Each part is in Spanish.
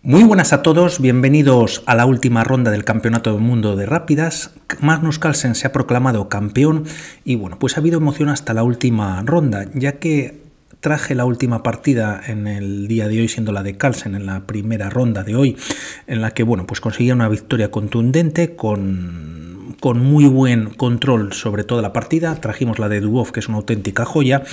Muy buenas a todos, bienvenidos a la última ronda del Campeonato del Mundo de Rápidas. Magnus Carlsen se ha proclamado campeón y bueno, pues ha habido emoción hasta la última ronda, ya que traje la última partida en el día de hoy, siendo la de Carlsen en la primera ronda de hoy, en la que bueno, pues conseguía una victoria contundente con muy buen control sobre toda la partida. Trajimos la de Dubov, que es una auténtica joya,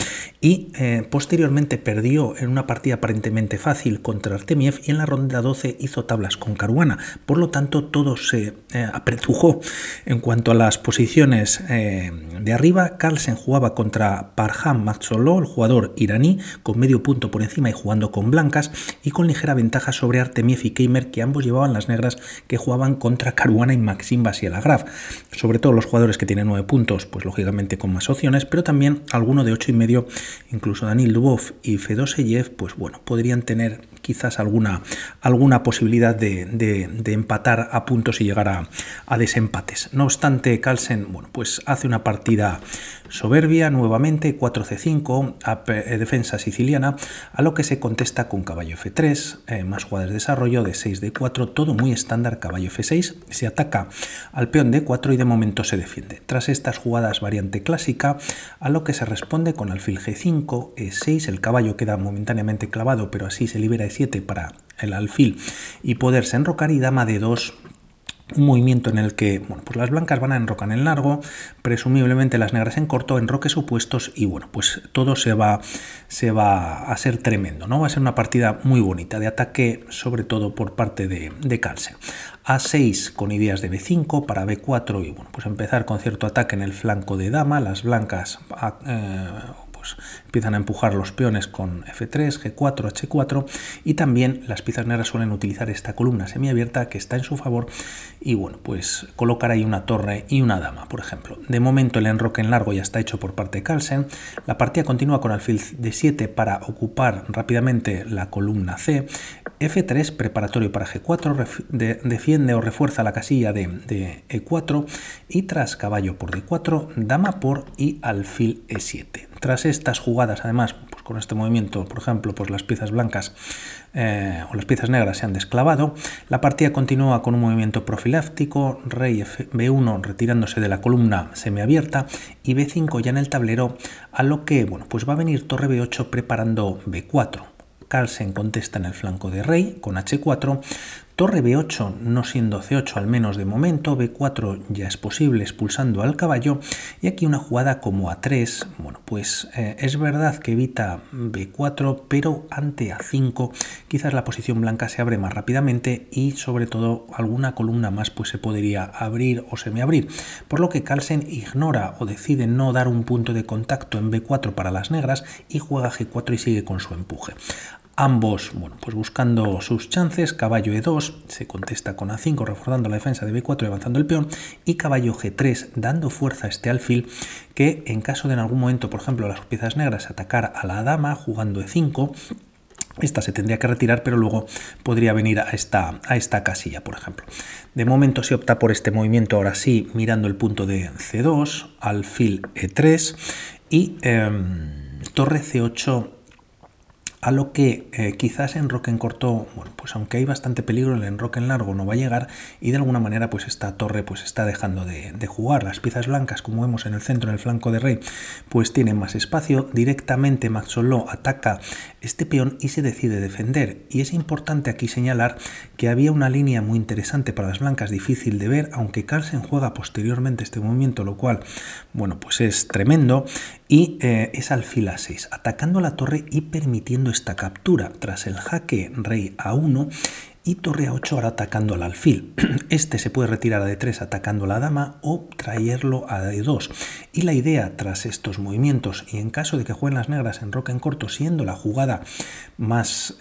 y posteriormente perdió en una partida aparentemente fácil contra Artemiev y en la ronda 12 hizo tablas con Caruana. Por lo tanto, todo se apretujó en cuanto a las posiciones de arriba. Carlsen jugaba contra Parham Makhzoglou, el jugador iraní, con medio punto por encima y jugando con blancas, y con ligera ventaja sobre Artemiev y Keimer, que ambos llevaban las negras, que jugaban contra Caruana y Maxim Vachier-Lagrave. Sobre todo los jugadores que tienen 9 puntos, pues lógicamente con más opciones, pero también alguno de 8,5, incluso Danil Dubov y Fedoseyev, pues bueno, podrían tener quizás alguna posibilidad de empatar a puntos y llegar a desempates. No obstante, Carlsen, bueno, pues hace una partida soberbia nuevamente, 4C5, defensa siciliana, a lo que se contesta con caballo F3, más jugadas de desarrollo de 6D4, todo muy estándar, caballo F6, se ataca al peón D4 y de momento se defiende. Tras estas jugadas variante clásica, a lo que se responde con alfil G5, E6, el caballo queda momentáneamente clavado, pero así se libera E7 para el alfil y poderse enrocar, y dama D2, un movimiento en el que bueno, pues las blancas van a enrocar en largo, presumiblemente las negras en corto, enroques opuestos, y bueno, pues todo se va a ser tremendo, ¿no? Va a ser una partida muy bonita de ataque, sobre todo por parte de Carlsen. A6 con ideas de B5 para B4 y bueno, pues empezar con cierto ataque en el flanco de dama. Las blancas pues empiezan a empujar los peones con F3, G4, H4, y también las piezas negras suelen utilizar esta columna semiabierta que está en su favor y bueno, pues colocar ahí una torre y una dama, por ejemplo. De momento el enroque en largo ya está hecho por parte de Carlsen. La partida continúa con alfil D7 para ocupar rápidamente la columna C. F3 preparatorio para G4, defiende o refuerza la casilla de E4, y tras caballo por D4, dama por y alfil E7. Tras estas jugadas, además, pues con este movimiento, por ejemplo, pues las piezas blancas o las piezas negras se han desclavado. La partida continúa con un movimiento profiláctico, rey B1 retirándose de la columna semiabierta y B5 ya en el tablero, a lo que bueno, pues va a venir torre B8 preparando B4. Carlsen contesta en el flanco de rey con H4, torre B8 no siendo C8 al menos de momento, B4 ya es posible expulsando al caballo, y aquí una jugada como A3, bueno pues es verdad que evita B4, pero ante A5 quizás la posición blanca se abre más rápidamente y sobre todo alguna columna más pues se podría abrir o semiabrir, por lo que Carlsen ignora o decide no dar un punto de contacto en B4 para las negras y juega G4 y sigue con su empuje. Ambos, bueno, pues buscando sus chances, caballo E2, se contesta con A5, reforzando la defensa de B4 y avanzando el peón, y caballo G3, dando fuerza a este alfil, que en caso de en algún momento, por ejemplo, las piezas negras atacar a la dama jugando E5, esta se tendría que retirar, pero luego podría venir a esta casilla, por ejemplo. De momento se opta por este movimiento, ahora sí, mirando el punto de C2, alfil E3 y torre C8, a lo que quizás enroque en corto, bueno, pues aunque hay bastante peligro, el enroque en largo no va a llegar, y de alguna manera pues esta torre pues está dejando de jugar. Las piezas blancas, como vemos en el centro, en el flanco de rey, pues tienen más espacio. Directamente Makhzoglou ataca este peón y se decide defender, y es importante aquí señalar que había una línea muy interesante para las blancas, difícil de ver, aunque Carlsen juega posteriormente este movimiento, lo cual, bueno, pues es tremendo, y es alfil A6, atacando la torre y permitiendo esta captura tras el jaque rey A1 y torre A8 ahora atacando al alfil. Este se puede retirar a D3 atacando a la dama o traerlo a D2. Y la idea tras estos movimientos, y en caso de que jueguen las negras en roca en corto, siendo la jugada más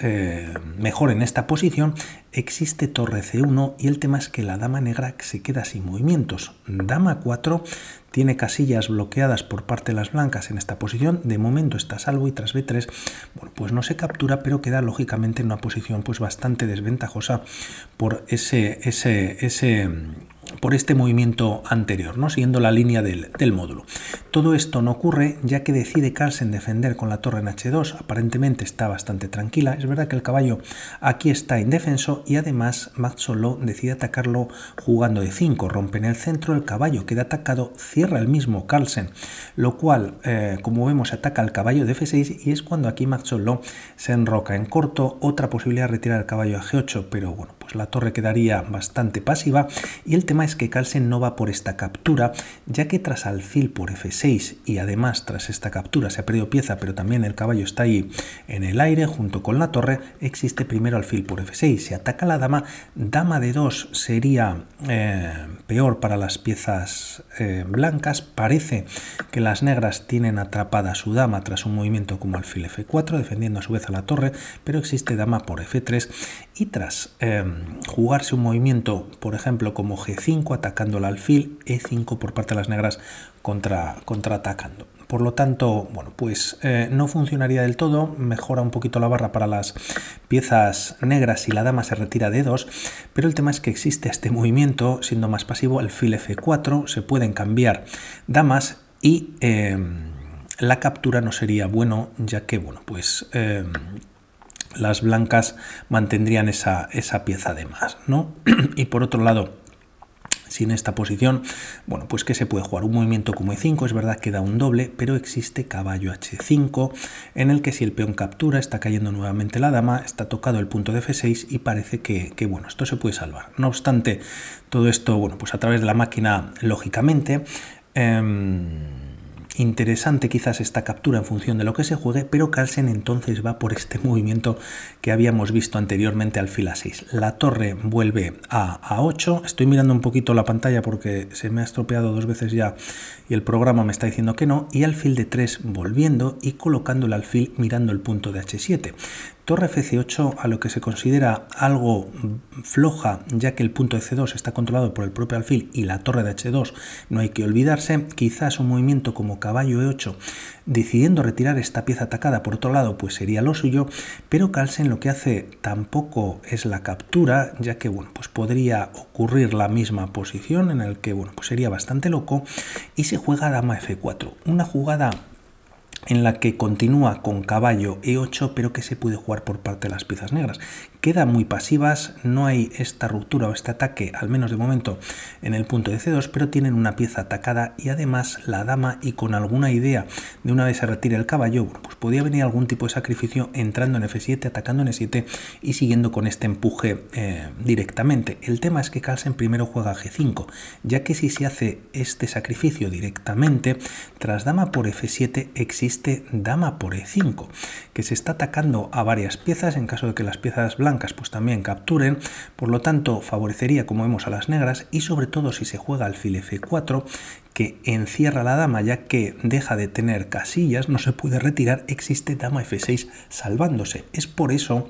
mejor en esta posición, existe torre C1, y el tema es que la dama negra se queda sin movimientos. Dama 4 tiene casillas bloqueadas por parte de las blancas en esta posición, de momento está a salvo, y tras B3, bueno, pues no se captura, pero queda lógicamente en una posición pues bastante desventajosa por ese por este movimiento anterior, ¿no? Siguiendo la línea del módulo. Todo esto no ocurre ya que decide Carlsen defender con la torre en h2, aparentemente está bastante tranquila, es verdad que el caballo aquí está indefenso y además Magd-Solow decide atacarlo jugando de 5, rompe en el centro, el caballo queda atacado, cierra el mismo Carlsen, lo cual como vemos ataca al caballo de f6 y es cuando aquí Magd-Solow se enroca en corto. Otra posibilidad de retirar el caballo a g8, pero bueno, pues la torre quedaría bastante pasiva y el tema es que Carlsen no va por esta captura, ya que tras alfil por f6 y además tras esta captura se ha perdido pieza, pero también el caballo está ahí en el aire junto con la torre, existe primero alfil por f6, se ataca la dama, dama de 2 sería peor para las piezas blancas, parece que las negras tienen atrapada a su dama tras un movimiento como alfil f4, defendiendo a su vez a la torre, pero existe dama por f3 y tras jugarse un movimiento, por ejemplo, como g5, atacando el alfil, e5 por parte de las negras contraatacando. Por lo tanto, bueno, pues no funcionaría del todo, mejora un poquito la barra para las piezas negras si la dama se retira de 2, pero el tema es que existe este movimiento, siendo más pasivo, alfil f4, se pueden cambiar damas y la captura no sería bueno, ya que, bueno, pues las blancas mantendrían esa pieza de más, ¿no? Y por otro lado, sin esta posición, bueno, pues que se puede jugar un movimiento como e5, es verdad que da un doble, pero existe caballo h5, en el que si el peón captura, está cayendo nuevamente la dama, está tocado el punto de f6 y parece que bueno, esto se puede salvar. No obstante, todo esto, bueno, pues a través de la máquina, lógicamente, interesante quizás esta captura en función de lo que se juegue, pero Carlsen entonces va por este movimiento que habíamos visto anteriormente, alfil a6. La torre vuelve a 8, estoy mirando un poquito la pantalla porque se me ha estropeado 2 veces ya y el programa me está diciendo que no, y alfil de 3 volviendo y colocando el alfil mirando el punto de h7. Torre fc8 a lo que se considera algo floja, ya que el punto de c2 está controlado por el propio alfil y la torre de h2 no hay que olvidarse. Quizás un movimiento como caballo e8 decidiendo retirar esta pieza atacada, por otro lado, pues sería lo suyo, pero Carlsen lo que hace tampoco es la captura, ya que bueno, pues podría ocurrir la misma posición en el que bueno, pues sería bastante loco y se juega dama f4, una jugada en la que continúa con caballo e8, pero que se puede jugar por parte de las piezas negras. Quedan muy pasivas, no hay esta ruptura o este ataque, al menos de momento, en el punto de c2, pero tienen una pieza atacada y además la dama, y con alguna idea de una vez se retire el caballo, bueno, pues podría venir algún tipo de sacrificio entrando en f7, atacando en e7 y siguiendo con este empuje directamente. El tema es que Carlsen primero juega g5, ya que si se hace este sacrificio directamente, tras dama por f7 existe dama por e5, que se está atacando a varias piezas en caso de que las piezas blancas pues también capturen, por lo tanto favorecería, como vemos, a las negras, y sobre todo si se juega alfil f4, que encierra a la dama, ya que deja de tener casillas, no se puede retirar, existe dama f6 salvándose. Es por eso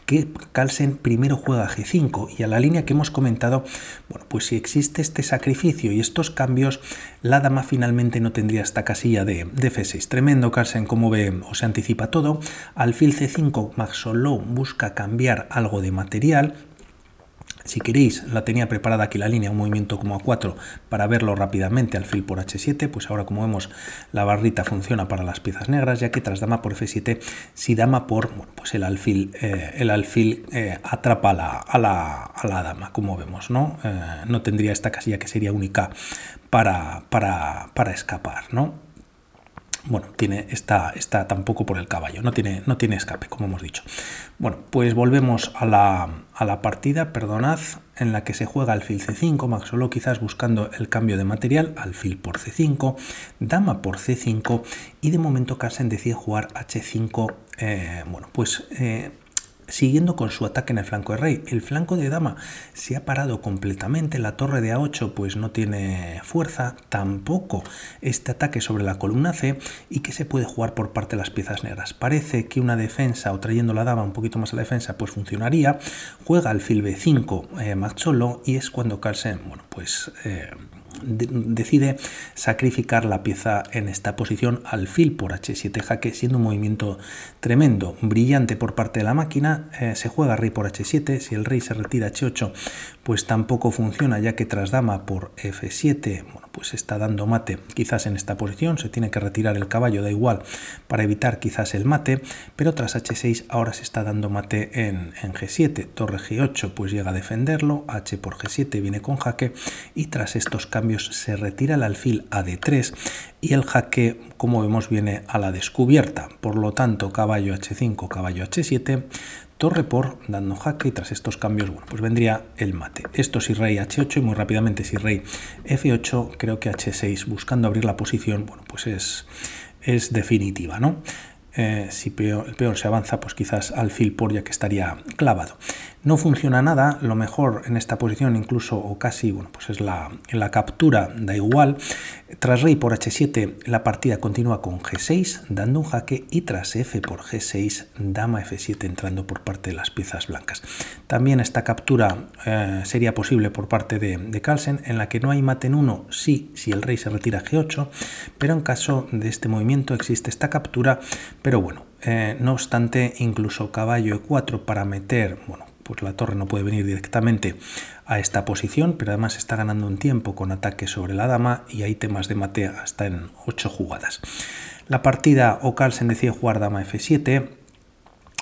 que Carlsen primero juega g5 y a la línea que hemos comentado, bueno, pues si existe este sacrificio y estos cambios, la dama finalmente no tendría esta casilla de f6. Tremendo Carlsen, como ve, o se anticipa todo. Alfil c5, Magd-Solow busca cambiar algo de material. Si queréis, la tenía preparada aquí la línea, un movimiento como a4 para verlo rápidamente, alfil por h7, pues ahora como vemos la barrita funciona para las piezas negras, ya que tras dama por f7, si dama por, bueno, pues el alfil atrapa a la dama, como vemos, ¿no? No tendría esta casilla que sería única para escapar, ¿no? Bueno, está tampoco por el caballo, no tiene escape, como hemos dicho. Bueno, pues volvemos a la partida, perdonad, en la que se juega alfil c5, Magd-Solow quizás buscando el cambio de material, alfil por c5, dama por c5, y de momento Carlsen decide jugar h5, bueno, pues siguiendo con su ataque en el flanco de rey. El flanco de dama se ha parado completamente, la torre de a8 pues no tiene fuerza, tampoco este ataque sobre la columna c, y que se puede jugar por parte de las piezas negras. Parece que una defensa o trayendo la dama un poquito más a la defensa pues funcionaría. Juega alfil b5 Magd-Solow y es cuando Carlsen, bueno, pues decide sacrificar la pieza en esta posición, alfil por h7 jaque, siendo un movimiento tremendo, brillante por parte de la máquina. Se juega rey por h7, si el rey se retira a h8 pues tampoco funciona, ya que tras dama por f7, bueno, pues está dando mate quizás en esta posición, se tiene que retirar el caballo, da igual, para evitar quizás el mate, pero tras h6 ahora se está dando mate en g7, torre g8 pues llega a defenderlo, h por g7 viene con jaque, y tras estos cambios se retira el alfil a d3 y el jaque, como vemos, viene a la descubierta. Por lo tanto, caballo h5, caballo h7, torre por dando jaque, y tras estos cambios, bueno, pues vendría el mate. Esto si rey h8 y muy rápidamente si rey f8, creo que h6 buscando abrir la posición, bueno, pues es definitiva, ¿no? Si el peor se avanza, pues quizás alfil por, ya que estaría clavado. No funciona nada, lo mejor en esta posición incluso o casi, bueno, pues es la captura, da igual. Tras rey por h7 la partida continúa con g6 dando un jaque, y tras f por g6 dama f7 entrando por parte de las piezas blancas. También esta captura sería posible por parte de Carlsen, en la que no hay mate en 1, sí, si el rey se retira a g8, pero en caso de este movimiento existe esta captura, pero bueno, no obstante, incluso caballo e4 para meter, bueno, pues la torre no puede venir directamente a esta posición, pero además está ganando un tiempo con ataque sobre la dama y hay temas de mate hasta en 8 jugadas. La partida, o Carlsen decide jugar dama f7,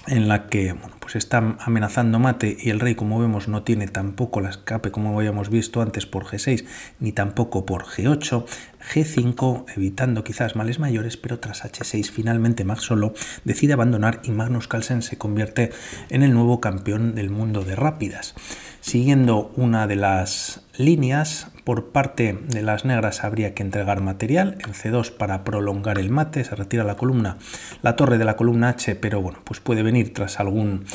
en la que, bueno, pues está amenazando mate, y el rey, como vemos, no tiene tampoco la escape, como habíamos visto antes, por g6 ni tampoco por g8, g5, evitando quizás males mayores, pero tras h6 finalmente Max Solo decide abandonar y Magnus Carlsen se convierte en el nuevo campeón del mundo de rápidas. Siguiendo una de las líneas, por parte de las negras habría que entregar material en c2 para prolongar el mate, se retira la columna, la torre de la columna h, pero bueno, pues puede venir tras algún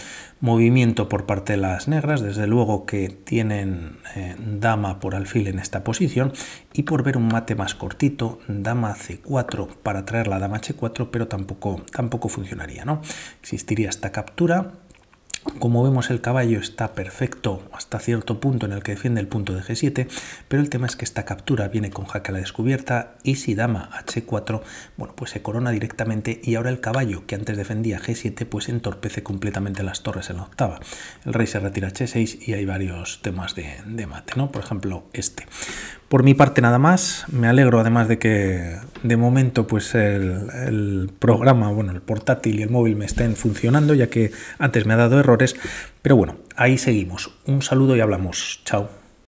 movimiento por parte de las negras, desde luego que tienen dama por alfil en esta posición, y por ver un mate más cortito, dama c4 para traer la dama h4, pero tampoco funcionaría, ¿no? Existiría esta captura. Como vemos, el caballo está perfecto hasta cierto punto en el que defiende el punto de g7, pero el tema es que esta captura viene con jaque a la descubierta, y si dama h4, bueno, pues se corona directamente, y ahora el caballo que antes defendía g7 pues entorpece completamente las torres en la octava. El rey se retira a h6 y hay varios temas de mate, ¿no? Por ejemplo, este. Por mi parte nada más, me alegro además de que de momento pues el programa, bueno, el portátil y el móvil me estén funcionando, ya que antes me ha dado errores, pero bueno, ahí seguimos. Un saludo y hablamos. Chao.